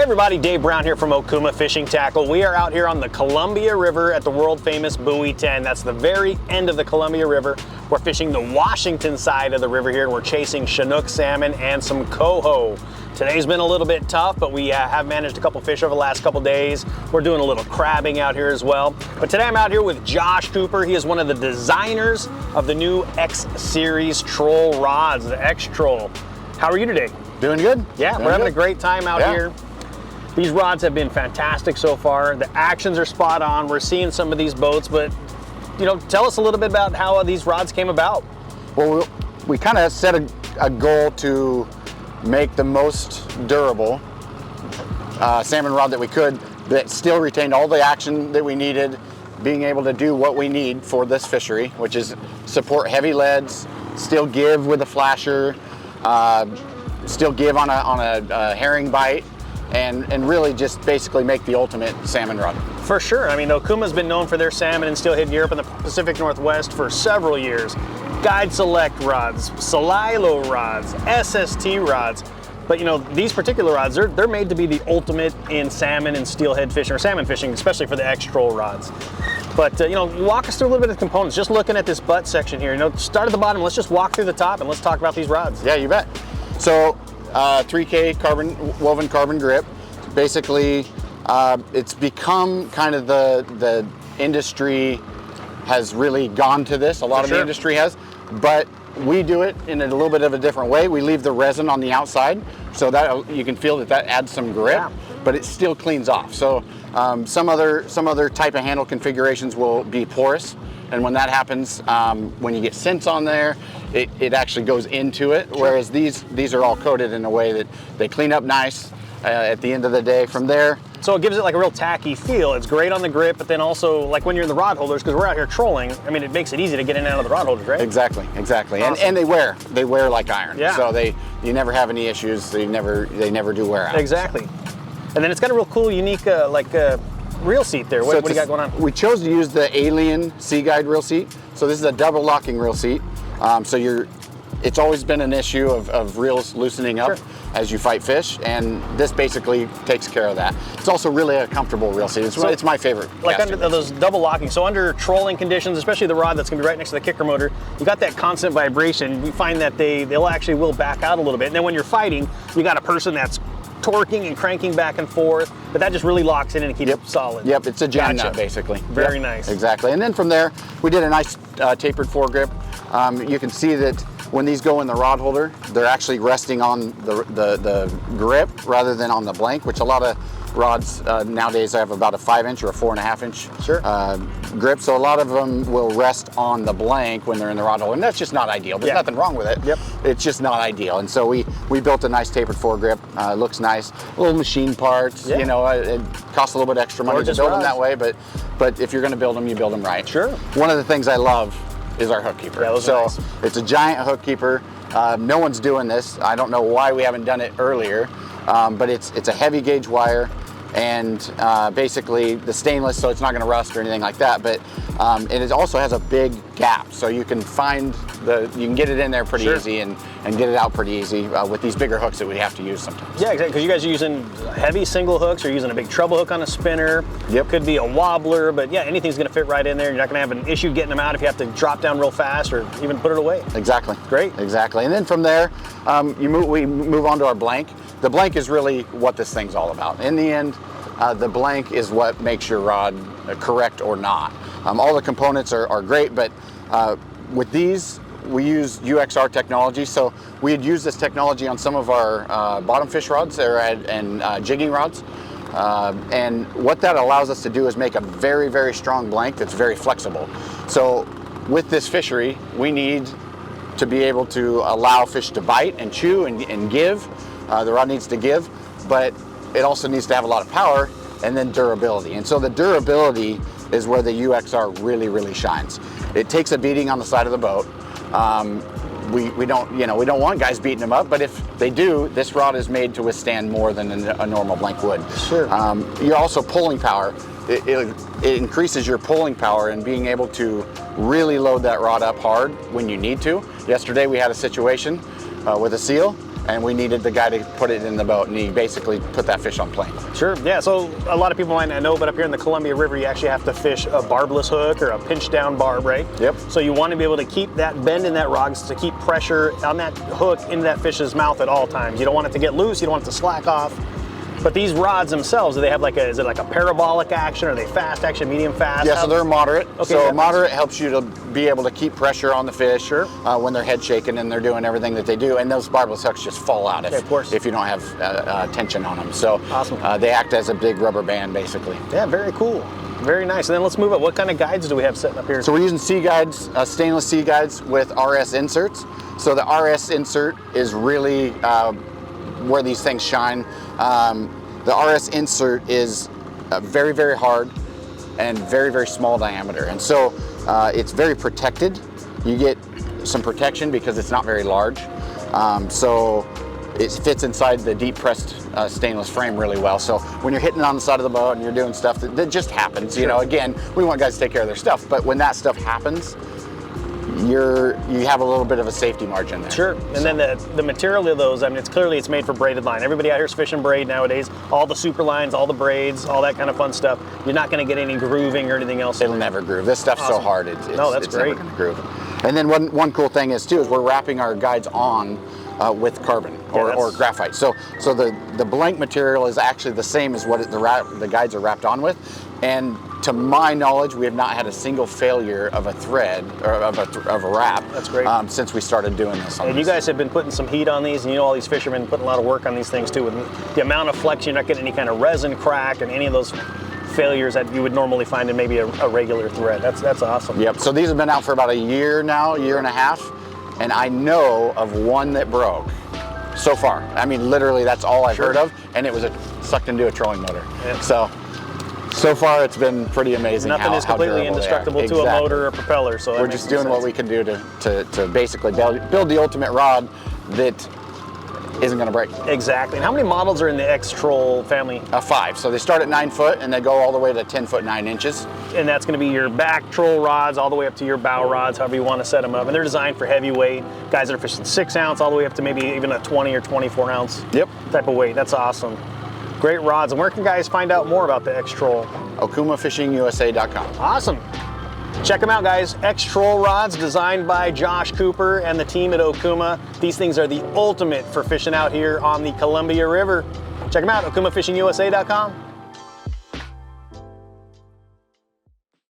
everybody, Dave Brown here from Okuma Fishing Tackle. We are out here on the Columbia River at the world famous Buoy 10. That's the very end of the Columbia River. We're fishing the Washington side of the river here, and we're chasing Chinook salmon and some coho. Today's been a little bit tough, but we have managed a couple fish over the last couple days. We're doing a little crabbing out here as well. But today I'm out here with Josh Cooper. He is one of the designers of the new X Series troll rods, the X Troll. How are you today? Doing good. Yeah, we're having a great time out here. These rods have been fantastic so far. The actions are spot on. We're seeing some of these boats, but tell us a little bit about how these rods came about. Well, we kind of set a goal to make the most durable salmon rod that we could, that still retained all the action that we needed, being able to do what we need for this fishery, which is support heavy leads, still give with a flasher, still give on a herring bite, and really just basically make the ultimate salmon rod. For sure. I mean, Okuma's been known for their salmon and steelhead in Europe and the Pacific Northwest for several years. Guide Select rods, Salilo rods, SST rods. But these particular rods, they're made to be the ultimate in salmon and steelhead fishing, or salmon fishing, especially for the X Troll rods. But walk us through a little bit of the components. Just looking at this butt section here, start at the bottom, let's just walk through the top and let's talk about these rods. Yeah, you bet. So 3K woven carbon grip. Basically, it's become kind of the industry has really gone to this. A lot of the industry has, but we do it in a little bit of a different way. We leave the resin on the outside so that you can feel that adds some grip, but it still cleans off. So some other type of handle configurations will be porous, and when that happens, when you get scents on there, it actually goes into it. Whereas these are all coated in a way that they clean up nice at the end of the day. From there, so it gives it like a real tacky feel. It's great on the grip, but then also like when you're in the rod holders, because we're out here trolling, I mean, it makes it easy to get in and out of the rod holders, right? Exactly. Awesome. And they wear like iron. Yeah. So you never have any issues. They never do wear out. Exactly. And then it's got a real cool, unique reel seat there. What do you got going on? We chose to use the Alien Sea Guide reel seat. So this is a double locking reel seat. It's always been an issue of reels loosening up as you fight fish, and this basically takes care of that. It's also really a comfortable reel seat. It's my favorite. Like under those double locking, so under trolling conditions, especially the rod that's gonna be right next to the kicker motor, you got that constant vibration. We find that they'll actually will back out a little bit. And then when you're fighting, you got a person that's torquing and cranking back and forth, but that just really locks in and keeps it solid. Yep, it's a jam nut basically. Very nice. Exactly. And then from there, we did a nice tapered foregrip. You can see that when these go in the rod holder, they're actually resting on the grip rather than on the blank, which a lot of rods nowadays have about a 5-inch or a 4.5 inch grip. So a lot of them will rest on the blank when they're in the rod holder, and that's just not ideal. There's nothing wrong with it. Yep. It's just not ideal. And so we built a nice tapered foregrip. Looks nice. Little machine parts. It costs a little bit extra money to build them that way, but if you're going to build them, you build them right. Sure. One of the things I love is our hook keeper. Yeah, those are nice. It's a giant hook keeper. No one's doing this. I don't know why we haven't done it earlier, but it's a heavy gauge wire, and basically the stainless, so it's not going to rust or anything like that. But it also has a big gap, so you can you can get it in there pretty easy and get it out pretty easy with these bigger hooks that we have to use sometimes. Yeah, exactly. Because you guys are using heavy single hooks, or using a big treble hook on a spinner. Yep. Could be a wobbler, but yeah, anything's going to fit right in there. You're not going to have an issue getting them out if you have to drop down real fast or even put it away. Exactly. Great. Exactly. And then from there, we move on to our blank. The blank is really what this thing's all about. In the end, the blank is what makes your rod correct or not. All the components are great, but with these, we use UXR technology. So we had used this technology on some of our bottom fish rods and jigging rods. And what that allows us to do is make a very, very strong blank that's very flexible. So with this fishery, we need to be able to allow fish to bite and chew and give. The rod needs to give, but it also needs to have a lot of power, and then durability. And so the durability is where the UXR really, really shines. It takes a beating on the side of the boat. We don't want guys beating them up, but if they do, this rod is made to withstand more than a normal blank would. Sure. You're also pulling power. It increases your pulling power and being able to really load that rod up hard when you need to. Yesterday we had a situation with a seal, and we needed the guy to put it in the boat, and he basically put that fish on planes. Sure, yeah, so a lot of people might not know, but up here in the Columbia River, you actually have to fish a barbless hook or a pinch down barb, right? Yep. So you want to be able to keep that bend in that rod to keep pressure on that hook into that fish's mouth at all times. You don't want it to get loose, you don't want it to slack off. But these rods themselves, do they have like is it like a parabolic action? Are they fast action, medium fast? Yeah, so they're moderate. Okay, so moderate helps you to be able to keep pressure on the fish. Sure. When they're head shaking and they're doing everything that they do. And those barbless hooks just fall out if you don't have tension on them. So awesome. They act as a big rubber band, basically. Yeah, very cool. Very nice. And then let's move up. What kind of guides do we have setting up here? So we're using sea guides, stainless sea guides with RS inserts. So the RS insert is really where these things shine. The RS insert is very, very hard and very, very small diameter. And so it's very protected. You get some protection because it's not very large. So it fits inside the deep pressed stainless frame really well. So when you're hitting on the side of the boat and you're doing stuff that just happens, sure. You know, again, we want guys to take care of their stuff, but when that stuff happens, you have a little bit of a safety margin there. Sure, and then the material of those, I mean, it's made for braided line. Everybody out here is fishing braid nowadays. All the super lines, all the braids, all that kind of fun stuff. You're not going to get any grooving or anything else. It'll never groove. This stuff's so hard, it's that's great. never going to groove. And then one cool thing is we're wrapping our guides on with carbon or graphite. So the blank material is actually the same as what the guides are wrapped on with. And to my knowledge, we have not had a single failure of a thread or of a wrap. That's great. Since we started doing this. And you guys have been putting some heat on these, and you know all these fishermen putting a lot of work on these things too. With the amount of flex, you're not getting any kind of resin crack and any of those failures that you would normally find in maybe a regular thread. That's awesome. Yep. So these have been out for about a year now, year and a half, and I know of one that broke so far. I mean, literally, that's all I've heard of, and it was sucked into a trolling motor. Yeah. So far, it's been pretty amazing. Nothing is completely indestructible to a motor or propeller. So we're just doing what we can do to basically build the ultimate rod that isn't going to break. Exactly. And how many models are in the X-Troll family? 5. So they start at 9 foot and they go all the way to 10 foot 9 inches. And that's going to be your back troll rods all the way up to your bow rods, however you want to set them up. And they're designed for heavyweight guys that are fishing 6 ounce all the way up to maybe even a 20 or 24 ounce type of weight. That's awesome. Great rods. And where can guys find out more about the X-Troll? OkumaFishingUSA.com. Awesome. Check them out, guys. X-Troll rods designed by Josh Cooper and the team at Okuma. These things are the ultimate for fishing out here on the Columbia River. Check them out, OkumaFishingUSA.com.